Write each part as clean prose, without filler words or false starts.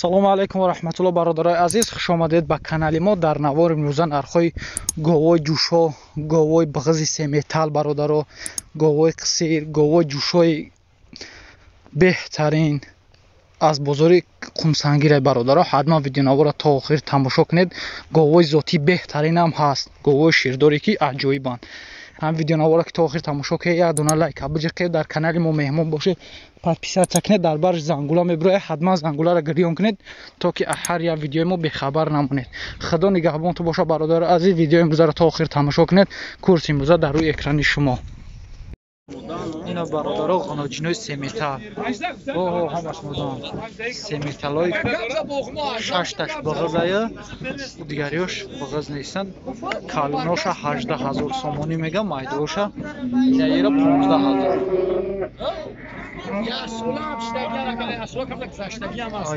салому алайкум ва раҳматуллоҳ. бародарои азиз, хуш омадед ба канали мо. дар навори имрӯза нархҳои говои ҷӯшҳо, говои бағази семетал бародаро, говои қисир, говои ҷӯшҳои беҳтарин аз бозори қумсангира бародаро, ҳатман видеонавора то охир тамошо кунед. говои зотӣ беҳтаринам ҳаст, говои ширдоре ки аҷоибанд. ҳам видеонавора ки то охир тамошо кунед, як дона лайка биҷиқед, дар канали мо меҳмон бошед, подписатсия кунед, дар барш зангула мебирояд, ҳатман зангуларо гирён кунед, то ки ҳар як видеои мо бехабар намонед. худо нигаҳбонтон боша бародари азиз. видеои имрӯзаро то охир тамошо кунед. курси имрӯза дар рӯи экрани шумо. اینا برادرها غناجینای سمیتال همش مدام سمیتالای 6 تاش بغزایه و دیگریاش بغز نیستن. کالوناشا 18000 سومونی میگه، مایدوشا اینا 15000.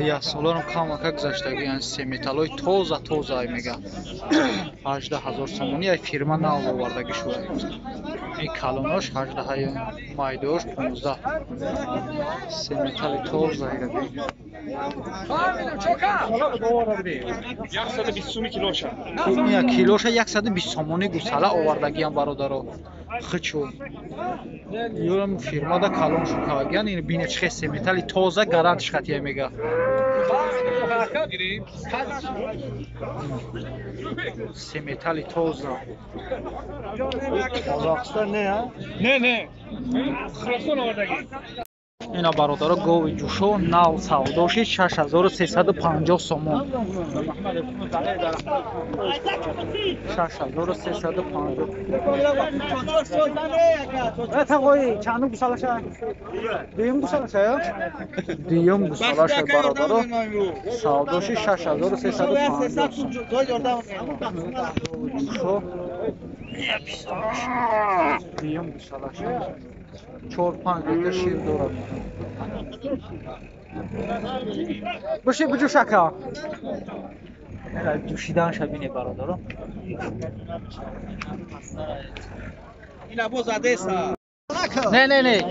یا سولارم کم گذشتگی یعنی سمیتالای توزه میگه 18000 سومونی. ای فیرما نو آوردگی شده. این کالوناش 18 مایدوش 15 سمیتالی توزه ایگه. این کیلوشه 120 سومونی گوساله آوردگی هم برادرها. خچو یورم فیرما دا کالون شو کاگیان این بینه چخه سمیتالی توزه گارانتش خطیه میگه. سمیتالی توزه قازاقستان نه ها؟ نه خراسان آوردگی. اینا برادرها گاوی جوشو نو سوداشی 6350 سومون. 6350. تقوی چند گوسالشه؟ دیم گوسالشه یا؟ دیم گوسالشه برادرها سوداشی 6350 جوشو دیم گوسالشه 4-5 لیتر شیر دارد. باشه بجوش اکا جوشیدن شبینه برادرم. این ابو زده است. نه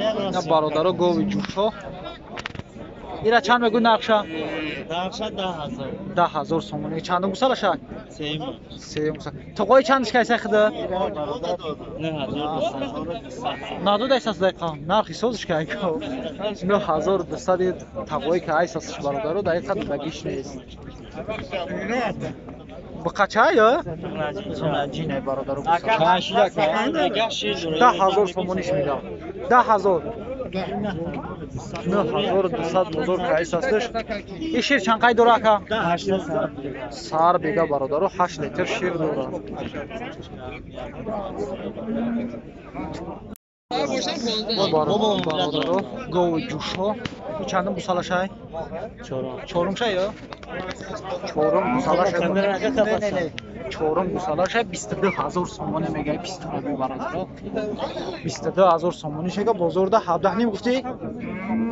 برادرها گاوی جوشو. اینا چند میگو نقشه؟ نقشه 10000 سومونی. چند گوسالشه؟ 3 گوسال. تقوی چندش کیسه خدا؟ 9200. ندود اساس دقیقا نرخی سوزش که 9200 تقوی که اساسش برادرها دقیقا بگیش نیست. با قچه یا؟ جینه برادرها 10000 سومونیش میدم. 10000 9200 بزرگ که اساسش. این شیر چند قای داره که؟ 8 سر بیگه برادرها 8 لیتر شیر داره. برادرها گاوی جوشو چندم گوسالشه؟ چهارم شه یا؟ چهارم گوسالشه. چهارم گوسالشه 22000 سومونی میگه. 22 برادرها 22000 سومونی شده. بازاردا 17 نیم گفتی؟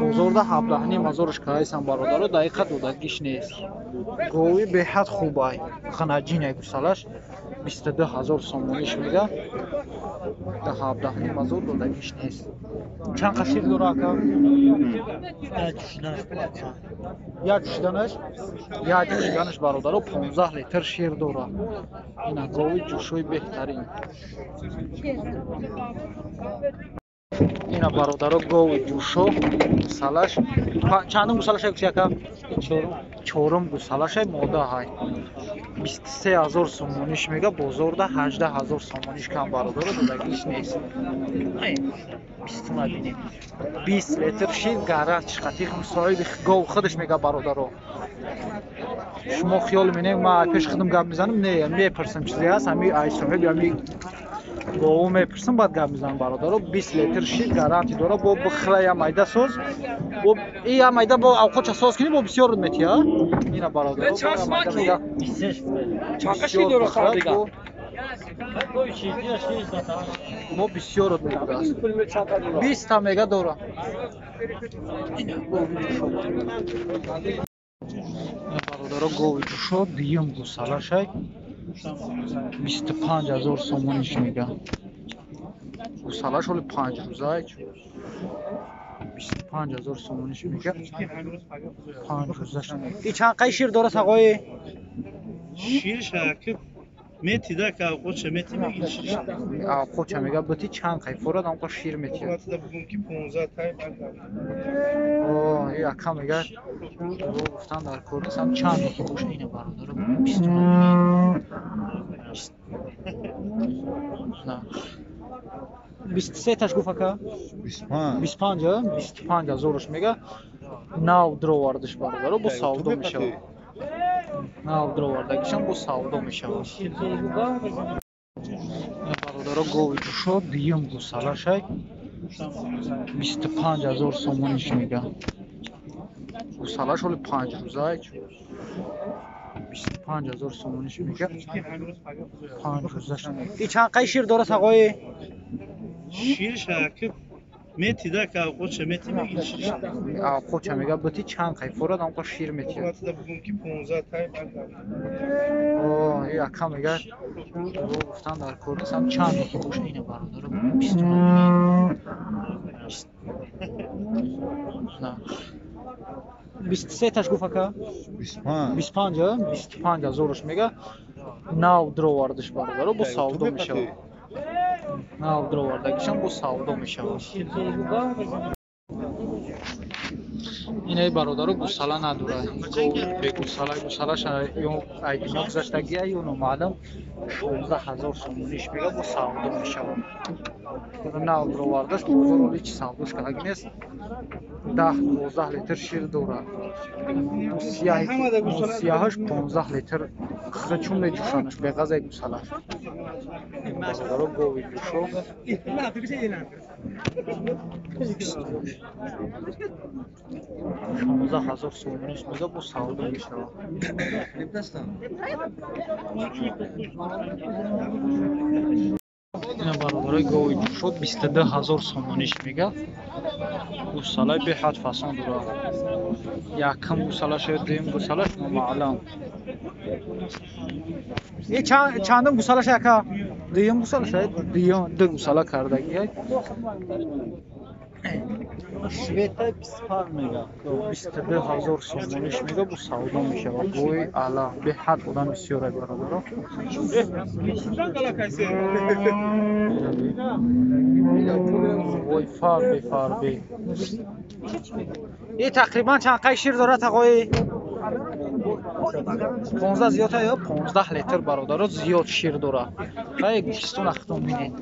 بازاردا 17 نیم هزارش کایسن برادرها دقیقاً دودگیش نیست. گاوی به حد خوبه. خناجینه گوسالش 22000 سومونیش میگه. ده 17 نیم هزار دودگیش نیست. چند قشیر داره اکا؟ یا جوشیدنش برادرها 15 لیتر شیر داره. اینا گاوی جوشوی بهترین. اینا برادرها گاوی جوشو گوسالش چندم گوسالش گوشی اکا؟ چهارم گوسالش ماده های 23000 سومونیش میگه. بازاردا 18000 سومونیش کم برادرها دودگیش نیست. بیستون بینید 20 لیتر شیر گارانتش خطیق صاحب گاو خودش میگه برادرها. شما خیال مینید ما پیش خودم گپ میزنم؟ نه میپرسم چیزی هست همین ای صاحب یا می گاو میپرسم بعد گپ میزنم برادرها. 20 لیتر شیر گارانتی داره. با بخره یا میده سوز و این میده با اوقات سوز کنی با بسیار میتیه. اینا برادرها میگه 26 داره خریده. ما بسیار رو میده است. 20 تا میگه داره. برادرها گاوی جوشو دیم گوسالشه 25000 سومونیش میگه. گوسالش حالی 5 روزه 25000 сомониш мега. 500. И чанд қай шир дорад ағои? شیر شاکر میتی ده که قوچه میتی میگی شیر قوچه میگه بتی چند قای فورد هم شیر میتی قوچه ده بگم که 15 تای اوه یکا میگه گفتن در کردستان چند میگه باشه اینه براداره 20 نه 23 تاش گفت که 25 هزارش میگه ناو درو واردش براداره با ساودو میشه ناو درو واردگیشم با ساودو میشه براداره گوی شد دیم گوساله شد 25000 сомониш میگه گوساله شد 5 روزه 25000 сомониш میگه 5 روزه شد این چند قای شیر داره آقای شیر شاکر میتی ده که قوچه میتی میگی شیر قوچه میگه بتی چند قای فورد هم شیر میتی قوچه ده بگم که 15 تای اوه یکا میگه گفتن در کردستان چند میگه باشه اینه براداره 20 نه 23 تاش گفت که 25 هزارش میگه ناو درو واردش براداره با ساودو میشه ناو درو واردگیشم با ساودو میشه اینه برادر گوساله نداره به گوساله شده یا ایدی نگذشتگیه یا نمعلم 16000 сомониш میگه با ساودو میشه ناو درو واردش بازار ولی چی ساودوش کلگی نیست 10-12 لیتر شیر دوره سیاهش 15 لیتر خزه چون میجوشانش به غذای گوساله برادر گوی جوشو 16000 сомониш میگه با ساودو میشه این برادر گوی جوشو 22000 сомониш میگه گوساله به حد فسان دوره یکم گوساله شد دیم گوساله شما معلم یه چندم گوساله شد که دیم گوساله شد دیم دو گوساله کردگی شویتا 25 میگه 22000 сомониш میگه با ساودو میشه و گوی اعلی به حد بودن بسیاره برادر وای فاربی این تقریبا چند قای شیر داره آقای 15 زیاده یا 15 لیتر برادر زیاد شیر داره خیلی گوشتون اختون بینید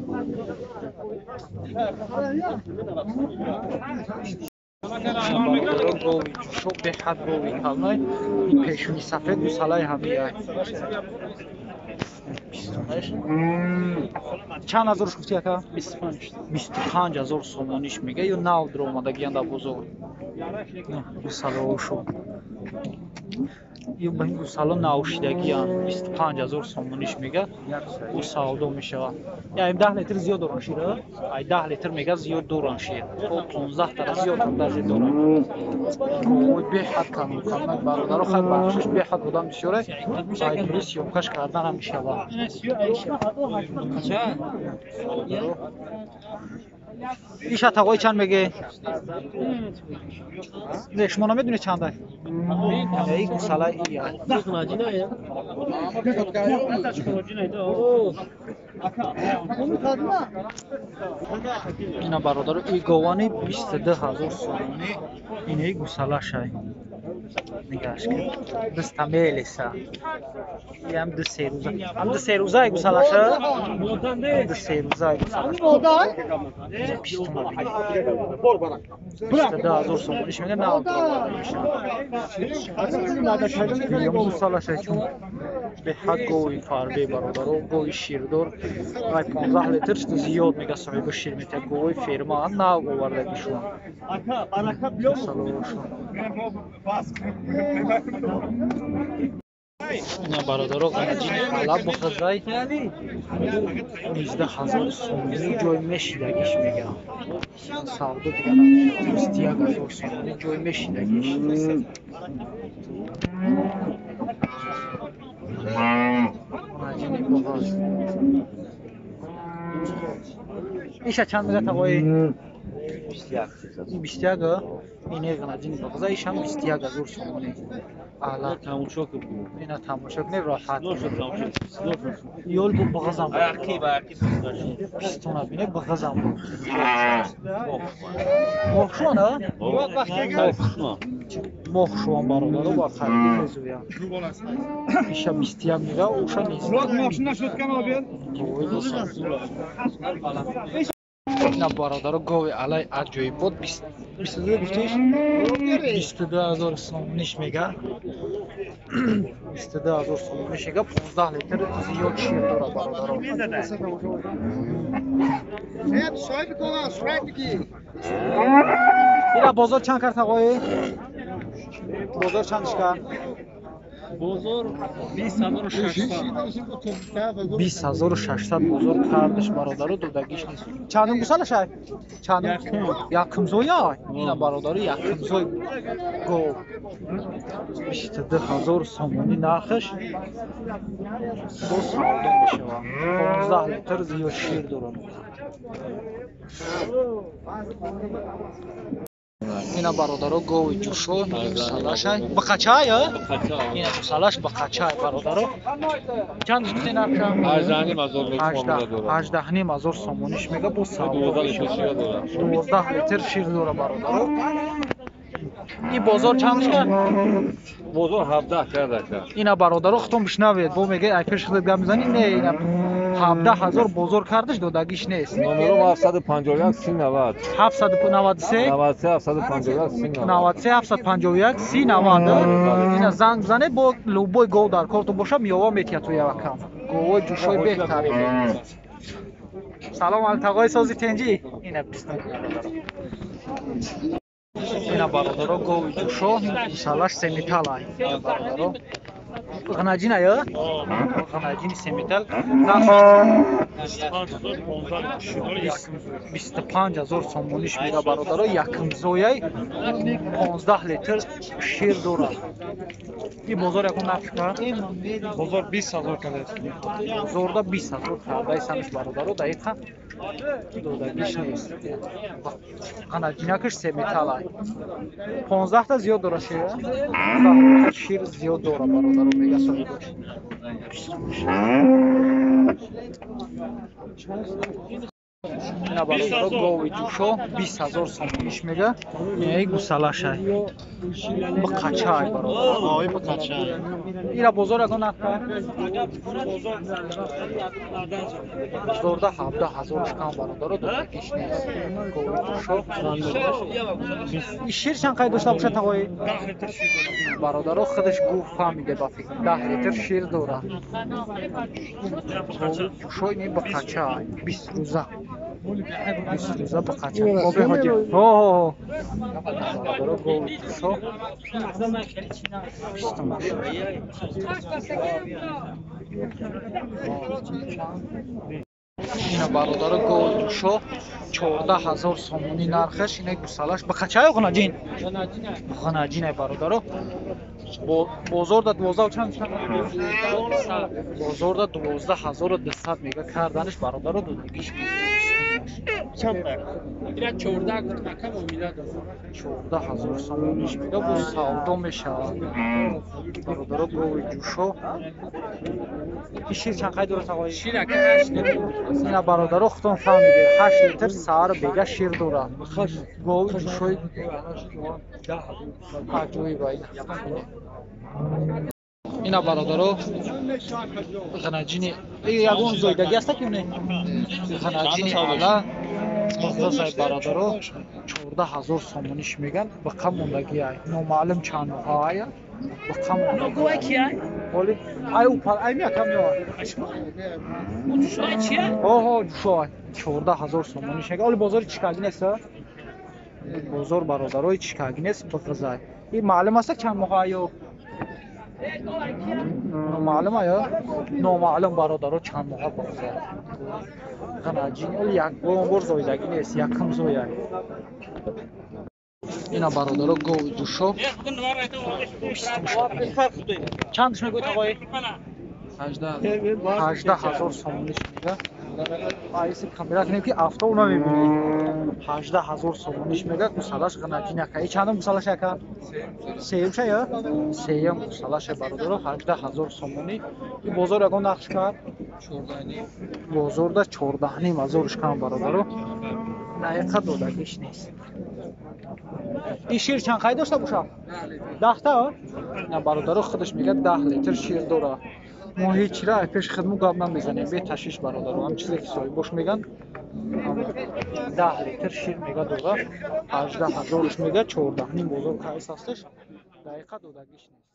برادر گوی جوشو به حد گوی کلنای این پیشونی سفید گوساله همیه چند هزارش گفتی اکا؟ 25000 сомониш میگه یا ناو در اومدگیان در بزرگ گوساله هاشو یا به این گوساله ناوشیدگیان 25000 сомониш میگه او ساودو میشه یعنی 10 لیتر زیاد دوران شیره 10 لیتر میگه زیاد دوران شیر تو 15 تا زیاد هم در دوران اوی به حد کامل برادر خیلی بخشش به حد بودن بسیاره سایت پلیس یومکش کردن هم میشه ایش اتاقای چند میگه؟ نه شما نمیدونی چنده؟ ای گوساله ایه اینا برادر ای گوانی 22000 сомониш اینه گوساله شای نگاش کن دستا میلیسا هم دو سه روزه هم دو سه روزه گوساله شای دو سه روزه گوساله شای پیشتون بینید 22000 сомониш میگه نه میشه گوساله شای چون به حد گوی فاربی برادر و گوی شیردور رای 15 لیتر شد زیاد میگه صاحب شیر میته گوی فرما نه آورده شون اینا برادر غنجین حلب بخزای 19000 сомониш جای میشیدگیش میگه ساودو دیگه نمیشه 21000 сомониш جای میشیدگیش غنجین بخز ایشا چند میگه آقای 21 اینه غناجین بغضایش هم 21,000 سومونه اعلی تماشا کن. اینا تماشا کنی راحت Slow shot تماشا. Slow shot. یول بو بغضم Ayakki باش. بیستونه بینه بغضم مخشونه مخشون برادر با خریدی خزویا ایشا 20 میگه اوشا نیست ماشین شد کن آبیل اینا برادر گاوی علی عجیب بود 22 گفتیش 22,000 سومونش میگه 22,000 سومونش میگه 15 لیتر زیاد شیر داره برادر صاحب کلا سرعت بگی اینا بازار چند کرد آقای بازار چندش کرد بازار 20,600. 20,600 بازار کردش برادر دودگیش نیست چندم گوسالش های چندم یکم زویا اینا برادر یکم زوی گو 22,000 سومونی نرخش دو سالدون میشه 15 لیتر زیاد شیر داره اینا برادر گوی جوشو گوسالش های با قچه های اینا گوسالش با قچه های برادر چند گفتی نرخش 18,000 سومونیش میگه با سالدون میشه 12 لیتر شیر داره برادر این بازار چندش کرد؟ بازار 17 کرده اینا برادر ختم بشنوید با میگه اکرش خود گم میزنی نه اینا 17,000 بازار کردش دودگیش نیست نمرم 751 390 793 93 751 390 93 751 390 اینا زنگ بزنه با لوبوی گو در کارتو باشه میوا میتیا تو یکم گوی جوشوی بهتری سلام التقای سازی تنجی اینا بستن اینا برادر گوی جوشو سالش سمیتالای برادر غناجین یا غناجین سمیتال 25,000 سومونیش میگه برادر یکم زویای 15 لیتر شیر داره این بازار یکم نفش کرد بازار 20,000 کرده بازار 20,000 کرده ایسانش برادر دقیقا دودگیش نیست غناجینکش سمیتالای 15 تا زیاد داره شیر 15 شیر زیاد داره برادر میگه سوی باش اینا برادر گاوی جوشو 20,000 سومونیش میگه یعنی گوسالش های با قچه های برادر با قچه های اینا بازار اگه نفر بازار 17,000 کم برادر دودگیش نیست گاوی جوشو این شیر چند قید داشته باشه تقایی برادر خودش گفت فهمیده با فکر 10 لیتر شیر داره جوشو اینی با قچه های 20 روزه 20 روزه با قچه بابه حاجی ها برادر گاوی جوشو اینا برادر گاوی جوشو 14,000 سومونی نرخش اینه گوسالش با قچه های غناجین غناجین برادر بازار دا 12 چند بازار دا 12,200 میگه کردنش برادر دودگیش چند اینا 14 گفت مکم امیده داره 14,000 سومونیش میگه با سالدو میشه برادر گاوی جوشو این شیر چند قید داره تقایی؟ شیر که 8 لیتر اینا برادر اختون فهمیده 8 لیتر سهر بگه شیر داره گاوی جوشوی عجوی باید اینا برادر غناجینی یگون زویدگی هسته که نه غناجینی اعلا بازار برادر 14,000 سومونیش میگن با کم موندگی های نامعلوم چند های با کم موندگی کیه؟ ولی ای اوپر ای میکم نه شما چیه؟ اوه جوشای 14,000 سومونیش میگه ولی بازار چیکاگی نیست بازار برادرای چیکاگی نیست بفرزای این معلوم است چند ماهایو معلوم آیا نامعلوم برادر چند ماه بفرزای غناجین ولی یک بار زویدگی نیست یکم زویای اینا برادر گاوی جوشو چندش میگوید آقای 18,000 سومونیش میگه айси камера кинем ки авто уна мебинем 18000 сомониш мега гусалаш ганатинакаи чандам гусалаш яка сеюм шая сеюм гусалаш бародаро 18000 сомонӣ ки бозор ягон нақш кард бозорда 14500 кам бародаро наиқа додагиш нест ин шир чанд қай дошта бошад 10 та на бародаро худаш мегӯяд 10 литр шир дора мо ҳеҷ чира пеш хидму гап намезанем бе ташвиш бародаро ҳам чизе ки соҳибош меган 10 литр шир мега дора 18000 мега 14 бозор кайс ҳасташ наиқа додагиш нест